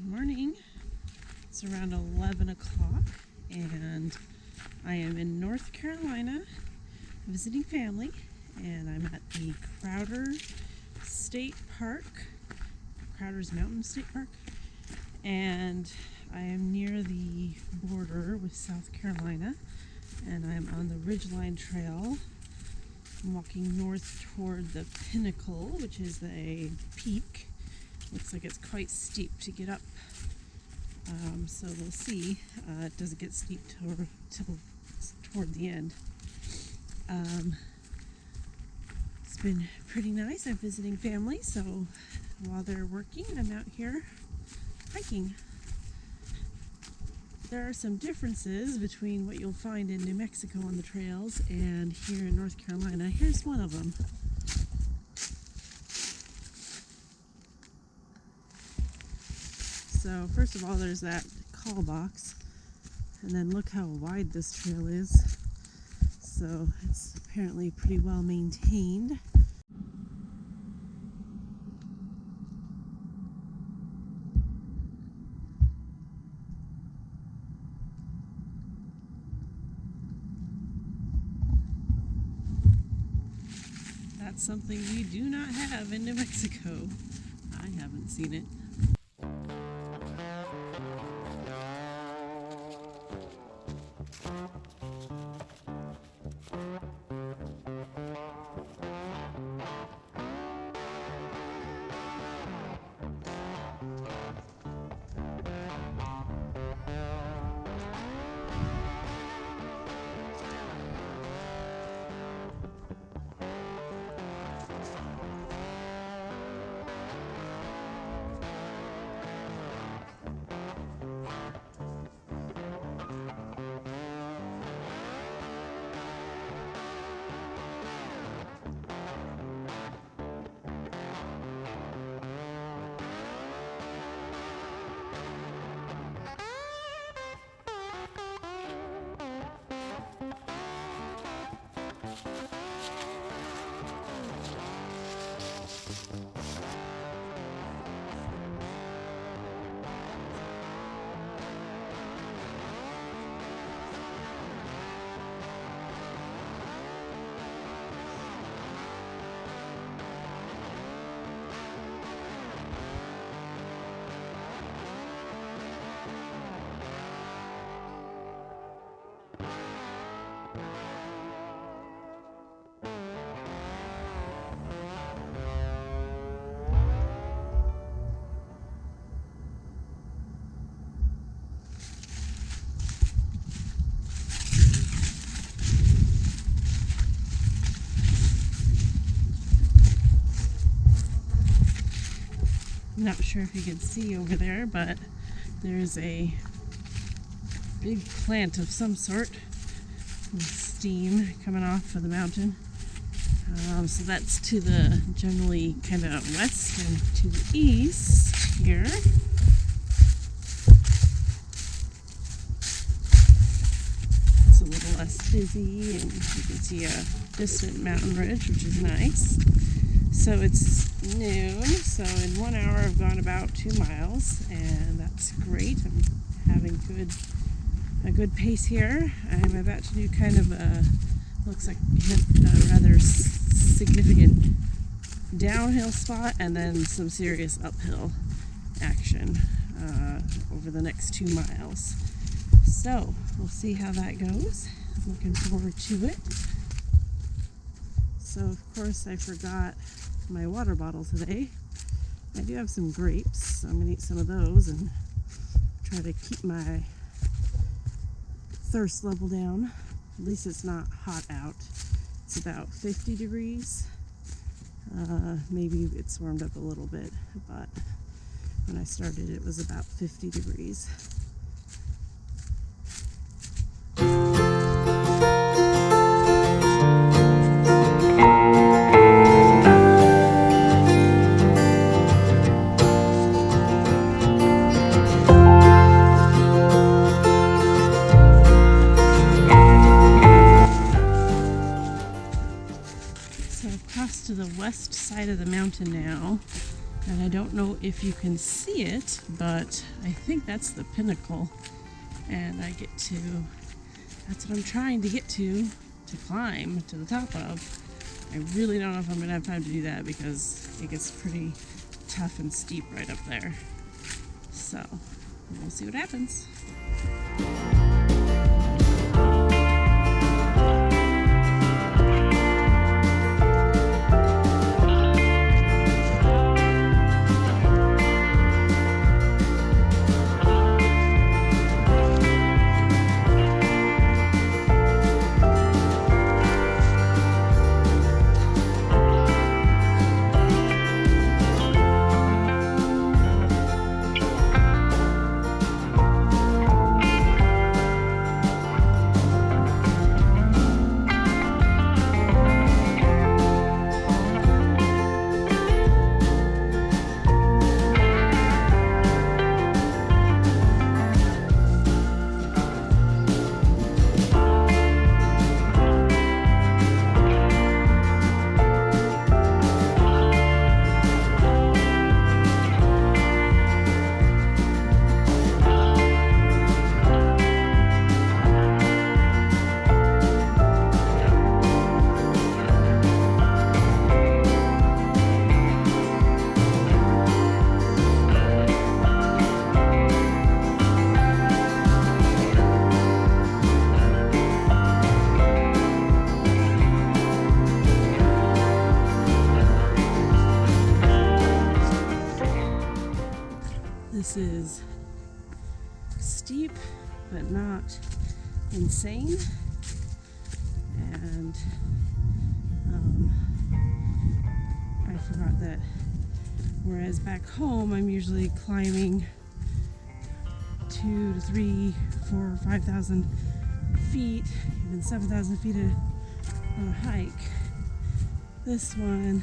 Good morning. It's around 11 o'clock and I am in North Carolina visiting family, and I'm at the Crowder's Mountain State Park, and I am near the border with South Carolina, and I'm on the Ridgeline Trail. I'm walking north toward the Pinnacle, which is a peak. Looks like it's quite steep to get up. So we'll see. It doesn't get steep toward the end. It's been pretty nice. I'm visiting family, so while they're working, I'm out here hiking. There are some differences between what you'll find in New Mexico on the trails and here in North Carolina. Here's one of them. So first of all, there's that call box, and then look how wide this trail is. So it's apparently pretty well maintained. That's something we do not have in New Mexico. I haven't seen it. Not sure if you can see over there, but there's a big plant of some sort with steam coming off of the mountain. So that's to the generally kind of west, and to the east here. It's a little less busy, and you can see a distant mountain ridge, which is nice. So it's noon, so in 1 hour I've gone about 2 miles, and that's great. I'm having a good pace here. I'm about to do kind of looks like a rather significant downhill spot, and then some serious uphill action over the next 2 miles. So we'll see how that goes. I'm looking forward to it. So of course I forgot my water bottle today. I do have some grapes, so I'm going to eat some of those and try to keep my thirst level down. At least it's not hot out. It's about 50 degrees. Maybe it's warmed up a little bit, but when I started it was about 50 degrees. To the west side of the mountain now, And I don't know if you can see it, but I think that's the Pinnacle. And that's what I'm trying to get to climb to the top of. I really don't know if I'm going to have time to do that because it gets pretty tough and steep right up there. So, we'll see what happens. This is steep, but not insane. And I forgot that whereas back home I'm usually climbing 2 to 3, 4, 5,000 feet, even 7,000 feet on a hike. This one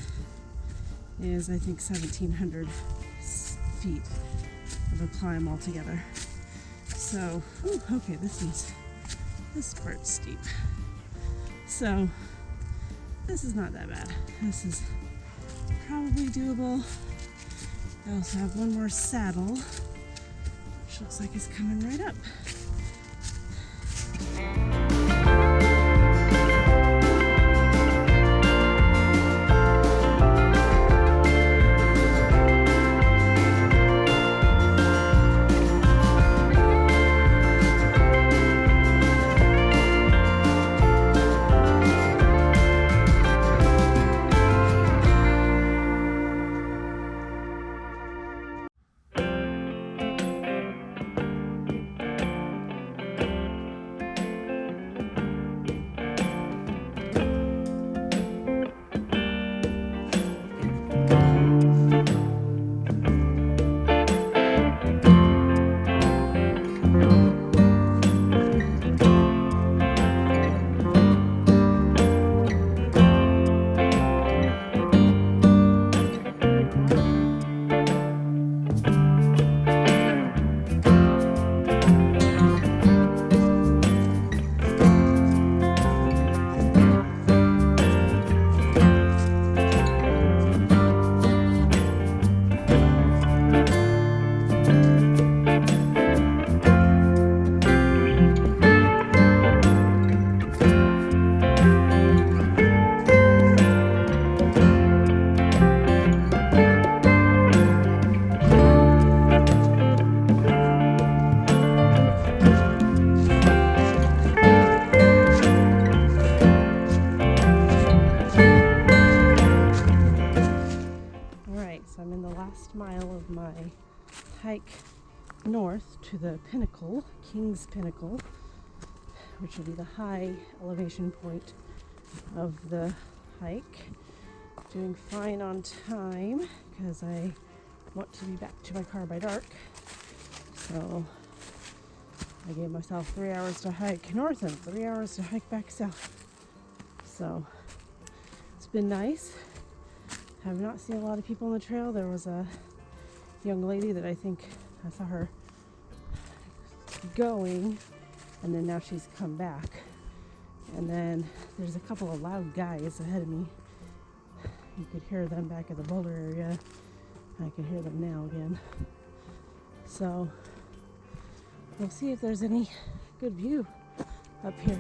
is, I think, 1,700 feet of a climb altogether. So, okay, this part's steep. So, this is not that bad. This is probably doable. I also have one more saddle, which looks like it's coming right up. Mile of my hike north to the Pinnacle, King's Pinnacle, which will be the high elevation point of the hike. Doing fine on time because I want to be back to my car by dark. So I gave myself 3 hours to hike north and 3 hours to hike back south. So it's been nice. Have not seen a lot of people on the trail. There was a young lady that I think I saw her going, and then now she's come back. And then there's a couple of loud guys ahead of me. You could hear them back at the boulder area. I can hear them now again. So we'll see if there's any good view up here.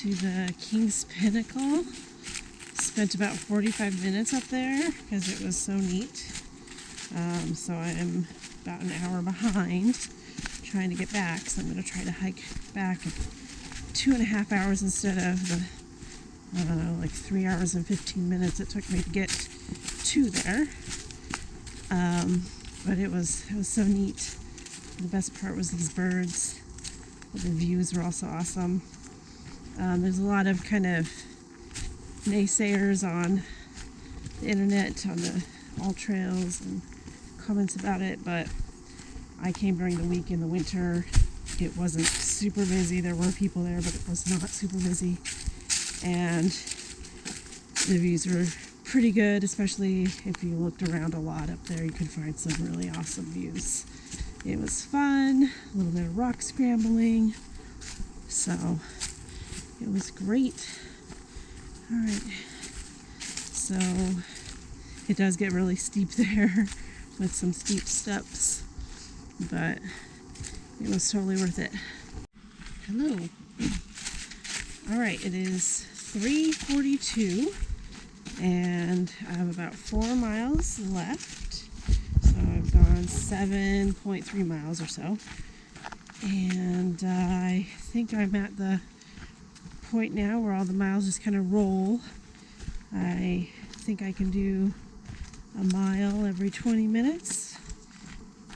to the King's Pinnacle. Spent about 45 minutes up there because it was so neat. So I am about an hour behind trying to get back. So I'm going to try to hike back in 2.5 hours instead of the, I don't know, like 3 hours and 15 minutes it took me to get to there. But it was so neat. The best part was these birds. The views were also awesome. There's a lot of kind of naysayers on the internet, on the all trails, and comments about it, but I came during the week in the winter. It wasn't super busy. There were people there, but it was not super busy. And the views were pretty good, especially if you looked around a lot up there. You could find some really awesome views. It was fun, a little bit of rock scrambling, so it was great. All right, so it does get really steep there with some steep steps, but it was totally worth it. Hello. All right, it is 3:42 and I have about 4 miles left. So I've gone 7.3 miles or so. And I think I'm at the point now where all the miles just kind of roll. I think I can do a mile every 20 minutes,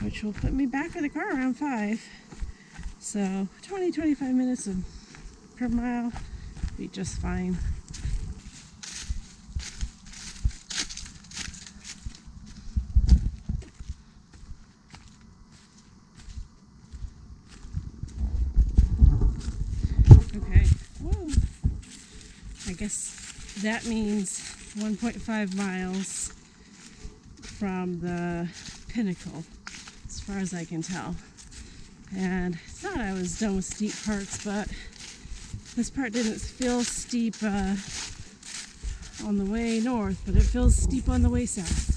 which will put me back in the car around 5. So 20-25 minutes per mile will be just fine. Okay, whoa. I guess that means 1.5 miles from the Pinnacle, as far as I can tell. And I thought I was done with steep parts, but this part didn't feel steep on the way north, but it feels steep on the way south.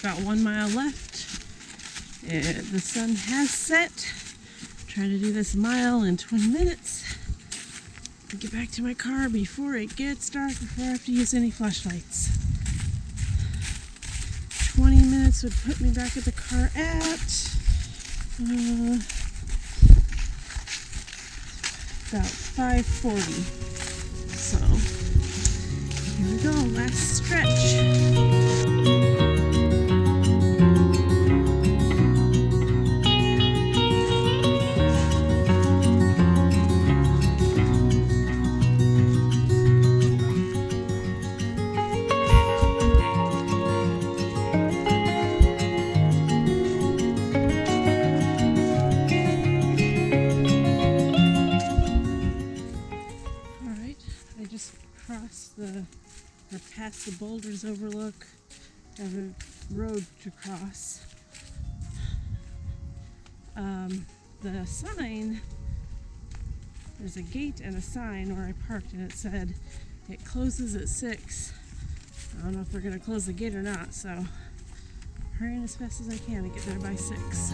about 1 mile left. The sun has set. Trying to do this mile in 20 minutes. Get back to my car before it gets dark, before I have to use any flashlights. 20 minutes would put me back at the car at about 5:40. So here we go, last stretch. Past the Boulders Overlook. I have a road to cross. The sign, there's a gate and a sign where I parked, and it said it closes at 6. I don't know if they're going to close the gate or not, so hurrying as fast as I can to get there by 6.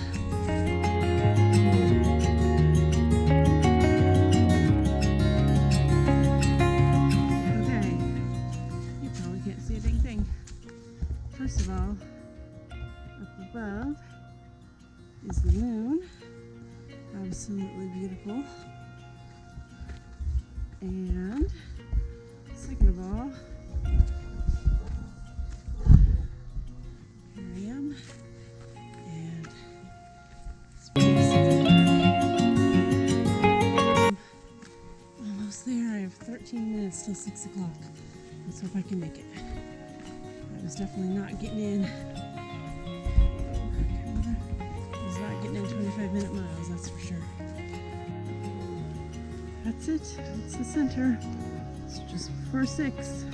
First of all, up above is the moon, absolutely beautiful. And second of all, here I am, and it's almost there. I have 13 minutes till 6 o'clock. Let's hope I can make it. I was definitely not getting in. I was not getting in 25-minute miles, that's for sure. That's it. That's the center. It's just before 6.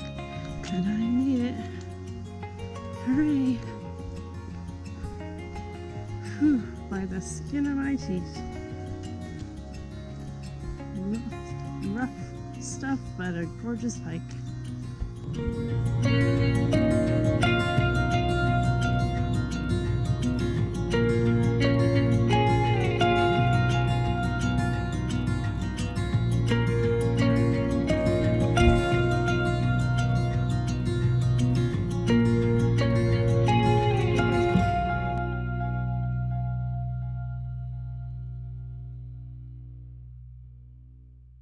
And I made it. Hooray! Whew, by the skin of my teeth. Rough stuff, but a gorgeous hike.